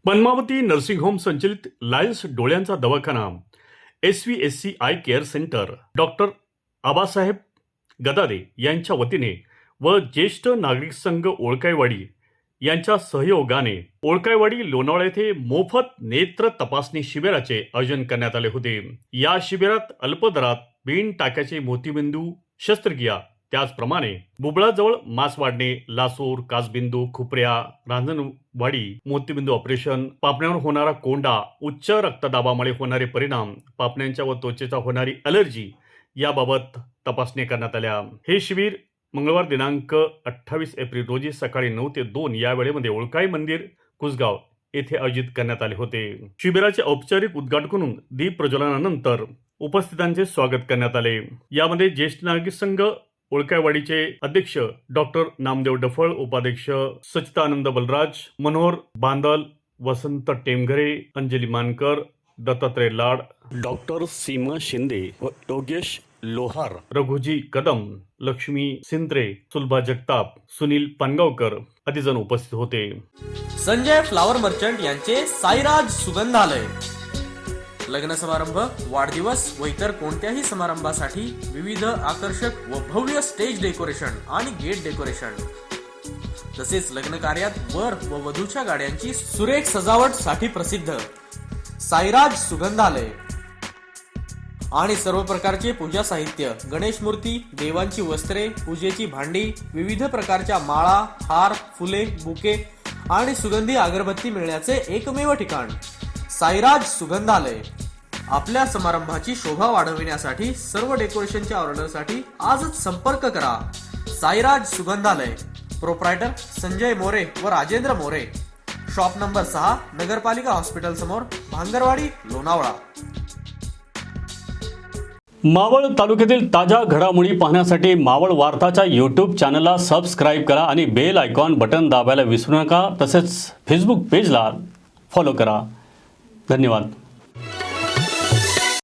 Padmavati nursing home संचलित lions डोळ्यांचा दवाखाना, SVSC eye care centre, doctor Abasaheb Gadade यांच्या वतीने व ज्येष्ठ नागरिक संघ ओळखाईवाडी यांच्या सहयोगाने ओळखाईवाडी लोणावळा येथे मोफत नेत्र तपासणी शिबिराचे आयोजन करण्यात आले होते। या शिबिरात अल्प दरात बीन टाक्याचे मोतीबिंदू शस्त्रक्रिया, त्याचप्रमाणे बुबळाजवळ मास वाढणे, लासूर, कासबिंदू, खुपऱ्या, रांजणवाडी, मोतीबिंदू ऑपरेशन, पापण्यांवर होणारा कोंडा, उच्च रक्तदाबामुळे होणारे परिणाम, पापण्यांच्या व त्वचेचा होणारी अलर्जी याबाबत तपासणी करण्यात आल्या। हे शिबिर मंगळवार दिनांक 28 एप्रिल रोजी सकाळी 9 ते 2 या वेळेमध्ये ओळखाई मंदिर कुसगाव येथे आयोजित करण्यात आले होते। शिबिराचे औपचारिक उद्घाटन करून दीप प्रज्वलनानंतर उपस्थितांचे स्वागत करण्यात आले। यामध्ये ज्येष्ठ नागरिक संघ ओळखाईवाडीचे अध्यक्ष डॉक्टर नामदेव डफळ, उपाध्यक्ष सचिदानंद बलराज, मनोहर बांदल, वसंत टेमघरे, अंजली मानकर, दत्तात्रय लाड, डॉक्टर सीमा शिंदे व योगेश लोहार, रघुजी कदम, लक्ष्मी सिंत्रे, सुलभा जगताप, सुनील पानगावकर आदी जण उपस्थित होते। संजय फ्लावर मर्चंट यांचे साईराज सुगंधालय लग्न समारंभ, वाढदिवस व इतर कोणत्याही समारंभासाठी विविध आकर्षक व भव्य स्टेज डेकोरेशन आणि गेट डेकोरेशन तसेच लग्न कार्यात वर व वधूच्या गाड्यांची सुरेख सजावट साठी प्रसिद्ध साईराज सुगंधालय आणि सर्व प्रकारचे पूजा साहित्य, गणेश मूर्ती, देवांची वस्त्रे, पूजेची भांडी, विविध प्रकारच्या माळा, हार, फुले, बुके आणि सुगंधी अगरबत्ती मिळण्याचे एकमेव ठिकाण साईराज सुगंधालय। आपल्या समारंभाची शोभा वाढविण्यासाठी सर्व डेकोरेशनच्या ऑर्डरसाठी आजच संपर्क करा। साईराज सुगंधालय, प्रोप्रायटर संजय मोरे व राजेंद्र मोरे, शॉप नंबर 6, नगरपालिका हॉस्पिटल समोर, भांगरवाडी, लोणावळा। मावळ तालुक्यातील ताज्या घडामोडी पाहण्यासाठी मावळ वार्ताच्या YouTube चॅनलला सबस्क्राईब करा आणि बेल आयकॉन बटन दाबायला विसरू नका। तसेच फेसबुक पेजला फॉलो करा। धन्यवाद।